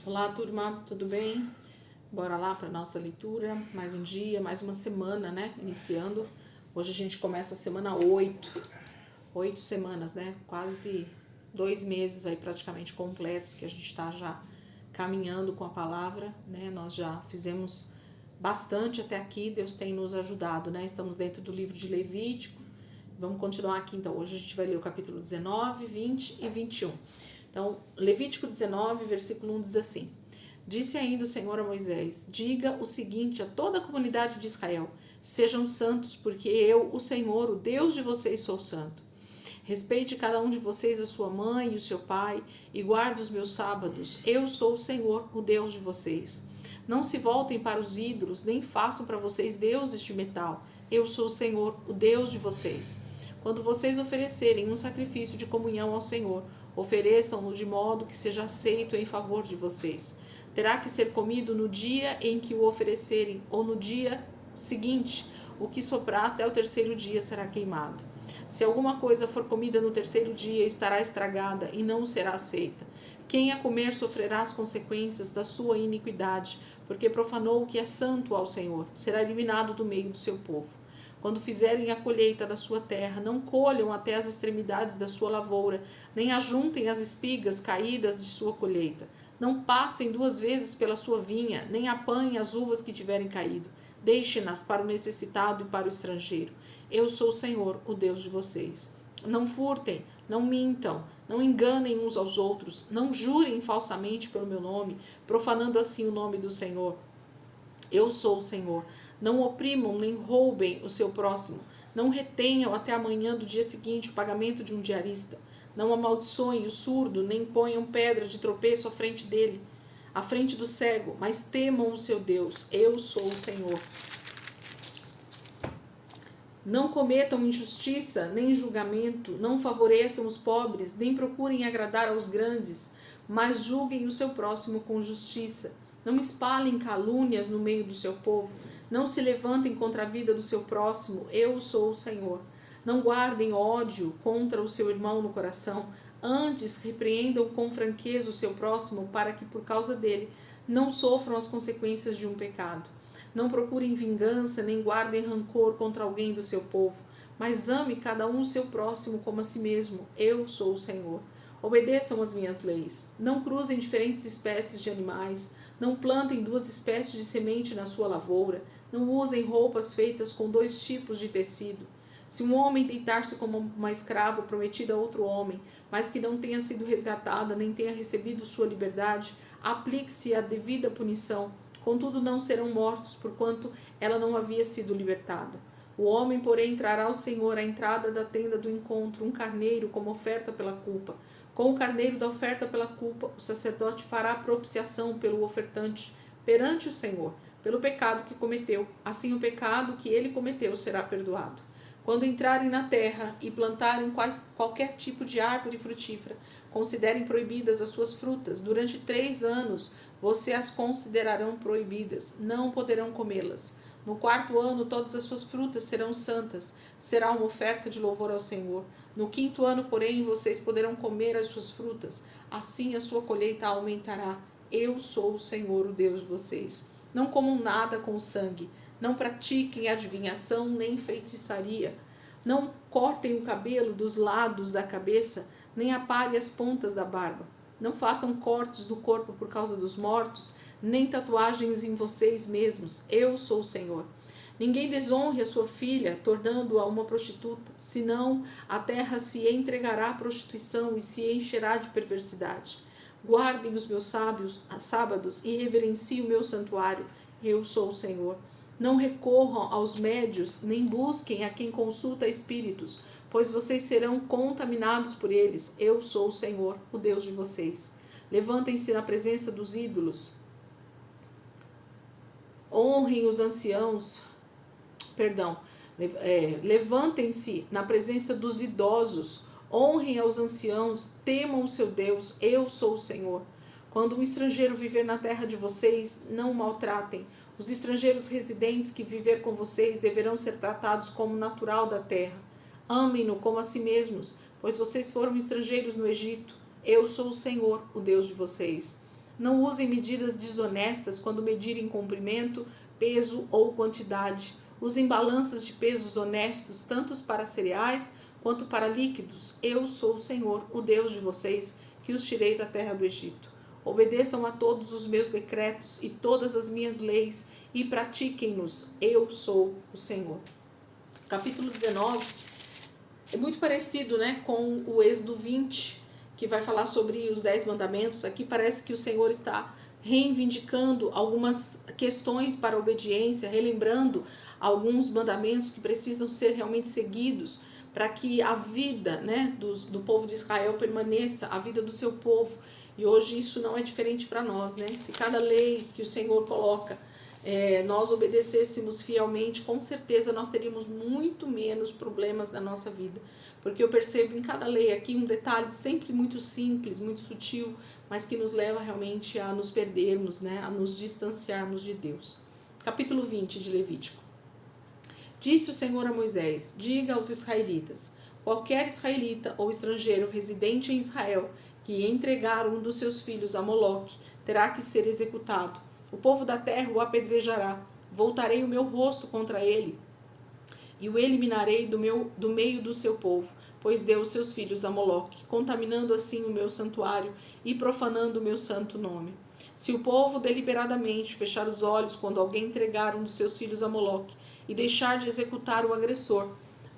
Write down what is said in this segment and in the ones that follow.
Olá, turma, tudo bem? Bora lá para nossa leitura. Mais um dia, mais uma semana, né? Iniciando. Hoje a gente começa a semana 8. 8 semanas, né? Quase 2 meses aí praticamente completos que a gente está já caminhando com a palavra, né? Nós já fizemos bastante até aqui, Deus tem nos ajudado, né? Estamos dentro do livro de Levítico. Vamos continuar aqui então. Hoje a gente vai ler o capítulo 19, 20 e 21. Então, Levítico 19, versículo 1 diz assim: Disse ainda o Senhor a Moisés: Diga o seguinte a toda a comunidade de Israel: Sejam santos, porque eu, o Senhor, o Deus de vocês, sou santo. Respeite cada um de vocês a sua mãe e o seu pai, e guarde os meus sábados. Eu sou o Senhor, o Deus de vocês. Não se voltem para os ídolos, nem façam para vocês deuses de metal. Eu sou o Senhor, o Deus de vocês. Quando vocês oferecerem um sacrifício de comunhão ao Senhor, ofereçam-no de modo que seja aceito em favor de vocês. Terá que ser comido no dia em que o oferecerem, ou no dia seguinte. O que soprar até o terceiro dia será queimado. Se alguma coisa for comida no terceiro dia, estará estragada e não será aceita. Quem a comer sofrerá as consequências da sua iniquidade, porque profanou o que é santo ao Senhor. Será eliminado do meio do seu povo. Quando fizerem a colheita da sua terra, não colham até as extremidades da sua lavoura, nem ajuntem as espigas caídas de sua colheita. Não passem 2 vezes pela sua vinha, nem apanhem as uvas que tiverem caído. Deixem-nas para o necessitado e para o estrangeiro. Eu sou o Senhor, o Deus de vocês. Não furtem, não mintam, não enganem uns aos outros, não jurem falsamente pelo meu nome, profanando assim o nome do Senhor. Eu sou o Senhor. Não oprimam nem roubem o seu próximo. Não retenham até amanhã do dia seguinte o pagamento de um diarista. Não amaldiçoem o surdo, nem ponham pedra de tropeço à frente dele, à frente do cego, mas temam o seu Deus. Eu sou o Senhor. Não cometam injustiça, nem julgamento, não favoreçam os pobres, nem procurem agradar aos grandes, mas julguem o seu próximo com justiça. Não espalhem calúnias no meio do seu povo, não se levantem contra a vida do seu próximo, eu sou o Senhor. Não guardem ódio contra o seu irmão no coração, antes repreendam com franqueza o seu próximo, para que por causa dele não sofram as consequências de um pecado. Não procurem vingança, nem guardem rancor contra alguém do seu povo, mas ame cada um o seu próximo como a si mesmo. Eu sou o Senhor. Obedeçam as minhas leis. Não cruzem diferentes espécies de animais. Não plantem 2 espécies de semente na sua lavoura. Não usem roupas feitas com 2 tipos de tecido. Se um homem deitar-se como uma escrava prometida a outro homem, mas que não tenha sido resgatada, nem tenha recebido sua liberdade, aplique-se a devida punição. Contudo, não serão mortos, porquanto ela não havia sido libertada. O homem, porém, trará ao Senhor à entrada da tenda do encontro um carneiro como oferta pela culpa. Com o carneiro da oferta pela culpa, o sacerdote fará propiciação pelo ofertante perante o Senhor, pelo pecado que cometeu. Assim, o pecado que ele cometeu será perdoado. Quando entrarem na terra e plantarem qualquer tipo de árvore frutífera, considerem proibidas as suas frutas. Durante 3 anos, você as considerarão proibidas, não poderão comê-las. No 4º ano, todas as suas frutas serão santas, será uma oferta de louvor ao Senhor. No 5º ano, porém, vocês poderão comer as suas frutas, assim a sua colheita aumentará. Eu sou o Senhor, o Deus de vocês. Não comam nada com sangue, não pratiquem adivinhação nem feitiçaria. Não cortem o cabelo dos lados da cabeça, nem aparem as pontas da barba. Não façam cortes do corpo por causa dos mortos, nem tatuagens em vocês mesmos. Eu sou o Senhor. Ninguém desonre a sua filha, tornando-a uma prostituta, senão a terra se entregará à prostituição e se encherá de perversidade. Guardem os meus sábados e reverenciem o meu santuário. Eu sou o Senhor. Não recorram aos médios, nem busquem a quem consulta espíritos, pois vocês serão contaminados por eles. Eu sou o Senhor, o Deus de vocês. Levantem-se na presença dos ídolos. Honrem os anciãos. Levantem-se na presença dos idosos. Honrem aos anciãos. Temam o seu Deus. Eu sou o Senhor. Quando um estrangeiro viver na terra de vocês, não o maltratem. Os estrangeiros residentes que viver com vocês deverão ser tratados como natural da terra. Amem-no como a si mesmos, pois vocês foram estrangeiros no Egito. Eu sou o Senhor, o Deus de vocês. Não usem medidas desonestas quando medirem comprimento, peso ou quantidade. Usem balanças de pesos honestos, tanto para cereais quanto para líquidos. Eu sou o Senhor, o Deus de vocês, que os tirei da terra do Egito. Obedeçam a todos os meus decretos e todas as minhas leis e pratiquem-nos. Eu sou o Senhor. Capítulo 19 é muito parecido, né, com o Êxodo 20, que vai falar sobre os 10 mandamentos. Aqui parece que o Senhor está reivindicando algumas questões para a obediência, relembrando alguns mandamentos que precisam ser realmente seguidos para que a vida, né, do povo de Israel permaneça, a vida do seu povo. E hoje isso não é diferente para nós, né? Se cada lei que o Senhor coloca nós obedecêssemos fielmente, com certeza nós teríamos muito menos problemas na nossa vida. Porque eu percebo em cada lei aqui um detalhe sempre muito simples, muito sutil, mas que nos leva realmente a nos perdermos, né? A nos distanciarmos de Deus. Capítulo 20 de Levítico. Disse o Senhor a Moisés: diga aos israelitas: qualquer israelita ou estrangeiro residente em Israel que entregar um dos seus filhos a Moloque terá que ser executado. O povo da terra o apedrejará. Voltarei o meu rosto contra ele e o eliminarei do meio do seu povo, pois deu os seus filhos a Moloque, contaminando assim o meu santuário e profanando o meu santo nome. Se o povo deliberadamente fechar os olhos quando alguém entregar um dos seus filhos a Moloque e deixar de executar o agressor,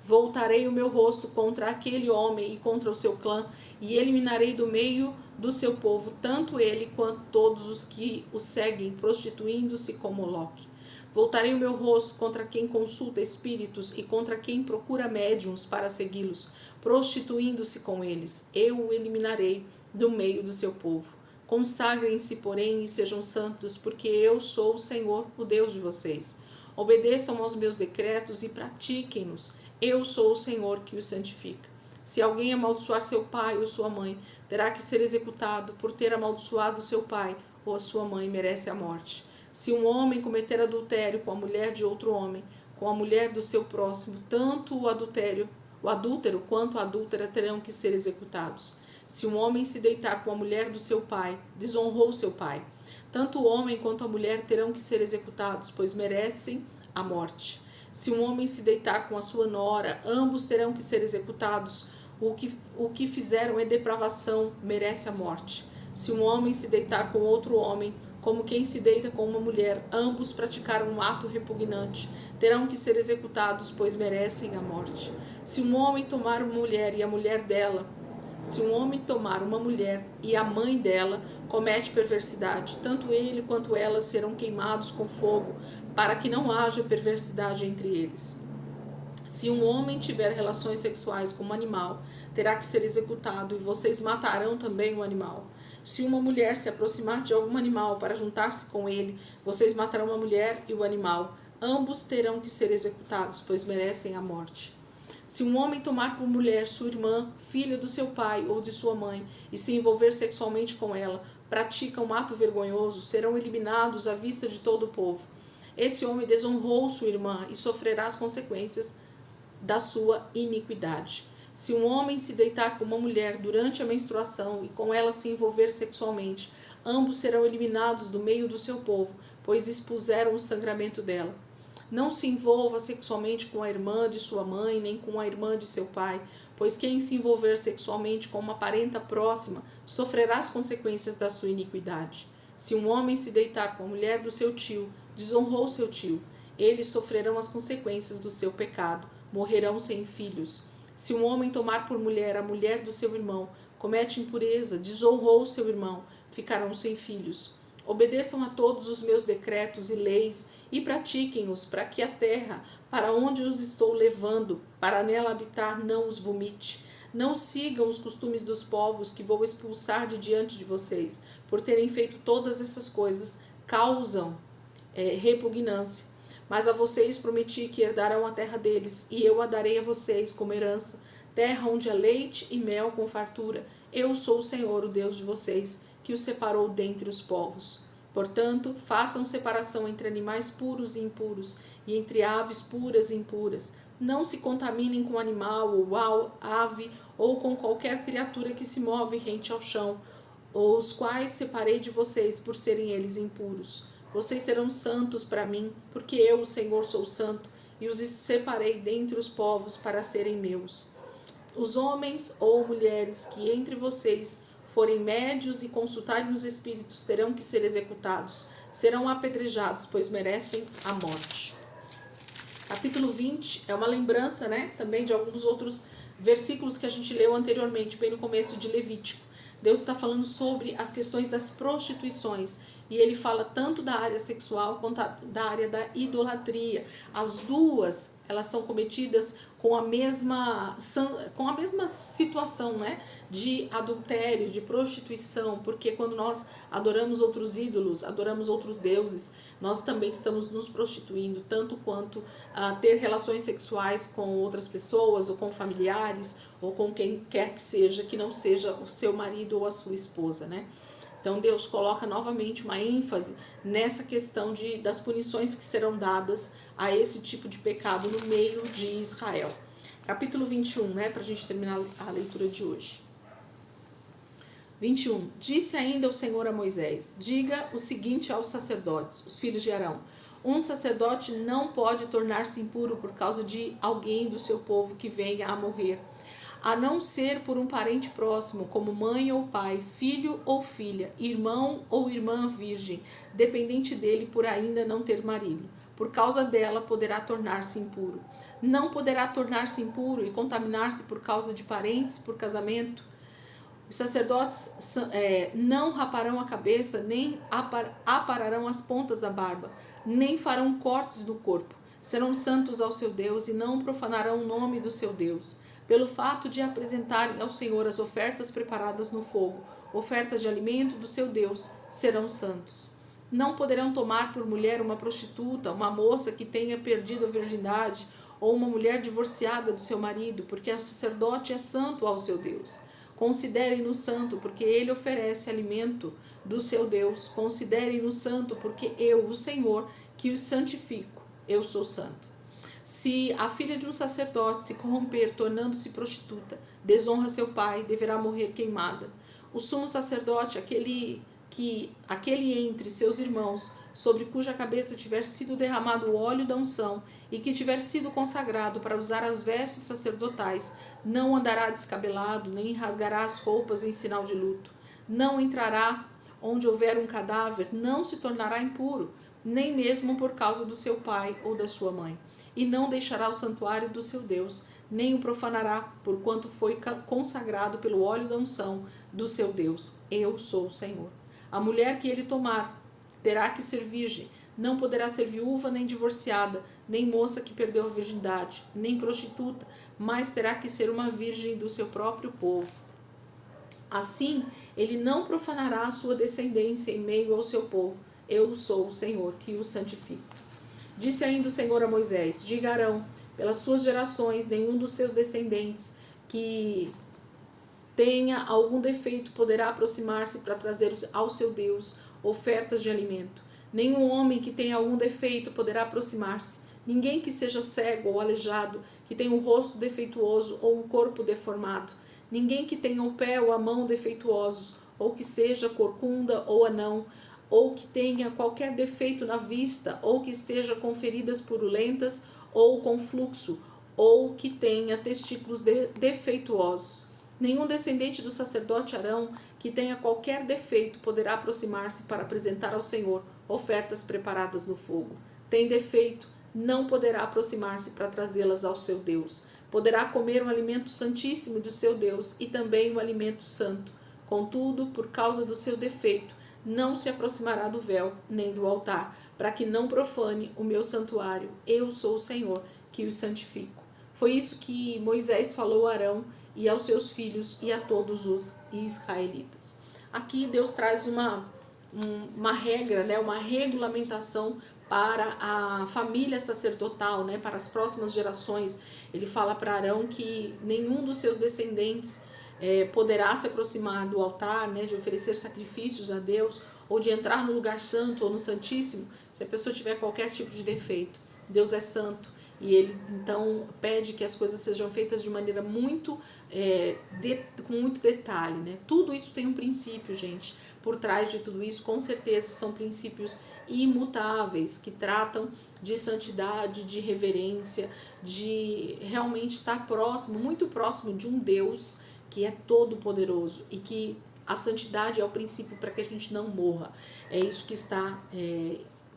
voltarei o meu rosto contra aquele homem e contra o seu clã, e eliminarei do meio do seu povo tanto ele quanto todos os que o seguem, prostituindo-se com Moloque. Voltarei o meu rosto contra quem consulta espíritos e contra quem procura médiuns para segui-los, prostituindo-se com eles. Eu o eliminarei do meio do seu povo. Consagrem-se, porém, e sejam santos, porque eu sou o Senhor, o Deus de vocês. Obedeçam aos meus decretos e pratiquem-nos. Eu sou o Senhor que os santifica. Se alguém amaldiçoar seu pai ou sua mãe, terá que ser executado. Por ter amaldiçoado seu pai ou a sua mãe, merece a morte. Se um homem cometer adultério com a mulher de outro homem, com a mulher do seu próximo, tanto o adúltero quanto a adúltera terão que ser executados. Se um homem se deitar com a mulher do seu pai, desonrou seu pai. Tanto o homem quanto a mulher terão que ser executados, pois merecem a morte. Se um homem se deitar com a sua nora, ambos terão que ser executados. O que fizeram é depravação, merece a morte. Se um homem se deitar com outro homem, como quem se deita com uma mulher, ambos praticaram um ato repugnante, terão que ser executados, pois merecem a morte. Se um homem tomar uma mulher e a mulher dela, se um homem tomar uma mulher e a mãe dela, comete perversidade, tanto ele quanto ela serão queimados com fogo, para que não haja perversidade entre eles. Se um homem tiver relações sexuais com um animal, terá que ser executado, e vocês matarão também o animal. Se uma mulher se aproximar de algum animal para juntar-se com ele, vocês matarão a mulher e o animal. Ambos terão que ser executados, pois merecem a morte. Se um homem tomar por mulher sua irmã, filha do seu pai ou de sua mãe, e se envolver sexualmente com ela, pratica um ato vergonhoso, serão eliminados à vista de todo o povo. Esse homem desonrou sua irmã e sofrerá as consequências da sua iniquidade. Se um homem se deitar com uma mulher durante a menstruação e com ela se envolver sexualmente, ambos serão eliminados do meio do seu povo, pois expuseram o sangramento dela. Não se envolva sexualmente com a irmã de sua mãe, nem com a irmã de seu pai, pois quem se envolver sexualmente com uma parenta próxima sofrerá as consequências da sua iniquidade. Se um homem se deitar com a mulher do seu tio, desonrou seu tio. Eles sofrerão as consequências do seu pecado, morrerão sem filhos. Se um homem tomar por mulher a mulher do seu irmão, comete impureza, desonrou seu irmão, ficarão sem filhos. Obedeçam a todos os meus decretos e leis e pratiquem-os, para que a terra, para onde os estou levando, para nela habitar, não os vomite. Não sigam os costumes dos povos que vou expulsar de diante de vocês. Por terem feito todas essas coisas, causam repugnância. Mas a vocês prometi que herdarão a terra deles, e eu a darei a vocês como herança, terra onde há leite e mel com fartura. Eu sou o Senhor, o Deus de vocês, que os separou dentre os povos. Portanto, façam separação entre animais puros e impuros, e entre aves puras e impuras. Não se contaminem com animal ou ave, ou com qualquer criatura que se move rente ao chão, os quais separei de vocês por serem eles impuros. Vocês serão santos para mim, porque eu, o Senhor, sou santo, e os separei dentre os povos para serem meus. Os homens ou mulheres que entre vocês forem médios e consultarem os espíritos terão que ser executados, serão apedrejados, pois merecem a morte. Capítulo 20 é uma lembrança, também de alguns outros versículos que a gente leu anteriormente, bem no começo de Levítico. Deus está falando sobre as questões das prostituições, e ele fala tanto da área sexual quanto da área da idolatria. As duas, elas são cometidas com a mesma situação, de adultério, de prostituição, porque quando nós adoramos outros ídolos, adoramos outros deuses, nós também estamos nos prostituindo, tanto quanto ter relações sexuais com outras pessoas, ou com familiares, ou com quem quer que seja, que não seja o seu marido ou a sua esposa, Então Deus coloca novamente uma ênfase nessa questão das punições que serão dadas a esse tipo de pecado no meio de Israel. Capítulo 21, para a gente terminar a leitura de hoje. 21. Disse ainda o Senhor a Moisés: diga o seguinte aos sacerdotes, os filhos de Arão: um sacerdote não pode tornar-se impuro por causa de alguém do seu povo que venha a morrer, a não ser por um parente próximo, como mãe ou pai, filho ou filha, irmão ou irmã virgem, dependente dele por ainda não ter marido. Por causa dela poderá tornar-se impuro. Não poderá tornar-se impuro e contaminar-se por causa de parentes por casamento. Os sacerdotes não raparão a cabeça, nem apararão as pontas da barba, nem farão cortes do corpo. Serão santos ao seu Deus e não profanarão o nome do seu Deus. Pelo fato de apresentarem ao Senhor as ofertas preparadas no fogo, ofertas de alimento do seu Deus, serão santos. Não poderão tomar por mulher uma prostituta, uma moça que tenha perdido a virgindade, ou uma mulher divorciada do seu marido, porque o sacerdote é santo ao seu Deus. Considerem-no santo, porque ele oferece alimento do seu Deus. Considerem-no santo, porque eu, o Senhor, que os santifico, eu sou santo. Se a filha de um sacerdote se corromper, tornando-se prostituta, desonra seu pai, deverá morrer queimada. O sumo sacerdote, aquele entre seus irmãos, sobre cuja cabeça tiver sido derramado o óleo da unção, e que tiver sido consagrado para usar as vestes sacerdotais, não andará descabelado, nem rasgará as roupas em sinal de luto. Não entrará onde houver um cadáver, não se tornará impuro, nem mesmo por causa do seu pai ou da sua mãe. E não deixará o santuário do seu Deus, nem o profanará, porquanto foi consagrado pelo óleo da unção do seu Deus. Eu sou o Senhor. A mulher que ele tomar terá que ser virgem, não poderá ser viúva nem divorciada, nem moça que perdeu a virgindade, nem prostituta, mas terá que ser uma virgem do seu próprio povo. Assim, ele não profanará a sua descendência em meio ao seu povo. Eu sou o Senhor que o santifico. Disse ainda o Senhor a Moisés: diga a Arão, pelas suas gerações, nenhum dos seus descendentes que tenha algum defeito poderá aproximar-se para trazer ao seu Deus ofertas de alimento. Nenhum homem que tenha algum defeito poderá aproximar-se. Ninguém que seja cego ou aleijado, que tenha um rosto defeituoso ou um corpo deformado. Ninguém que tenha o pé ou a mão defeituosos, ou que seja corcunda ou anão, ou que tenha qualquer defeito na vista, ou que esteja com feridas purulentas ou com fluxo, ou que tenha testículos defeituosos. Nenhum descendente do sacerdote Arão que tenha qualquer defeito poderá aproximar-se para apresentar ao Senhor ofertas preparadas no fogo. Tem defeito, não poderá aproximar-se para trazê-las ao seu Deus. Poderá comer um alimento santíssimo do seu Deus e também um alimento santo. Contudo, por causa do seu defeito, não se aproximará do véu nem do altar, para que não profane o meu santuário. Eu sou o Senhor que os santifico. Foi isso que Moisés falou a Arão e aos seus filhos e a todos os israelitas. Aqui Deus traz uma regra, uma regulamentação para a família sacerdotal, para as próximas gerações. Ele fala para Arão que nenhum dos seus descendentes poderá se aproximar do altar, de oferecer sacrifícios a Deus, ou de entrar no lugar santo ou no santíssimo, se a pessoa tiver qualquer tipo de defeito. Deus é santo e ele então pede que as coisas sejam feitas de maneira com muito detalhe, né? Tudo isso tem um princípio, gente. Por trás de tudo isso, com certeza, são princípios imutáveis que tratam de santidade, de reverência, de realmente estar próximo, muito próximo de um Deus que é todo poderoso e que a santidade é o princípio para que a gente não morra. É isso que está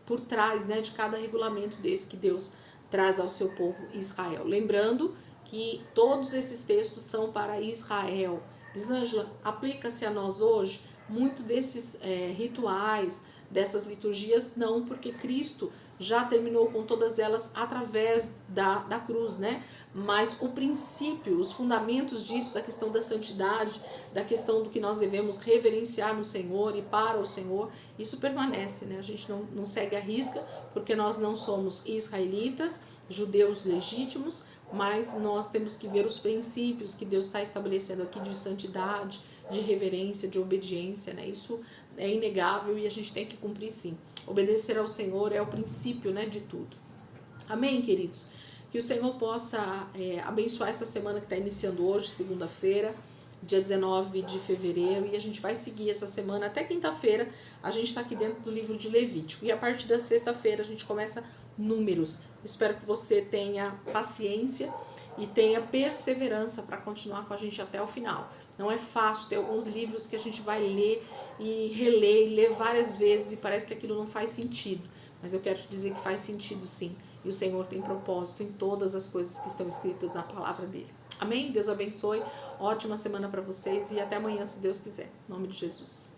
por trás, né, de cada regulamento desse que Deus traz ao seu povo Israel. Lembrando que todos esses textos são para Israel. Elisângela, aplica-se a nós hoje? Muito desses rituais, dessas liturgias, não, porque Cristo já terminou com todas elas através da cruz, né? Mas o princípio, os fundamentos disso, da questão da santidade, da questão do que nós devemos reverenciar no Senhor e para o Senhor, isso permanece, né? A gente não segue a risca, porque nós não somos israelitas, judeus legítimos, mas nós temos que ver os princípios que Deus está estabelecendo aqui de santidade, de reverência, de obediência, né? Isso é inegável e a gente tem que cumprir sim. Obedecer ao Senhor é o princípio, né, de tudo. Amém, queridos? Que o Senhor possa abençoar essa semana que está iniciando hoje, segunda-feira, dia 19 de fevereiro, e a gente vai seguir essa semana até quinta-feira. A gente está aqui dentro do livro de Levítico, e a partir da sexta-feira a gente começa Números. Eu espero que você tenha paciência e tenha perseverança para continuar com a gente até o final. Não é fácil, tem alguns livros que a gente vai ler e reler e ler várias vezes e parece que aquilo não faz sentido, mas eu quero te dizer que faz sentido sim, e o Senhor tem propósito em todas as coisas que estão escritas na palavra dele. Amém? Deus abençoe, ótima semana para vocês e até amanhã, se Deus quiser, em nome de Jesus.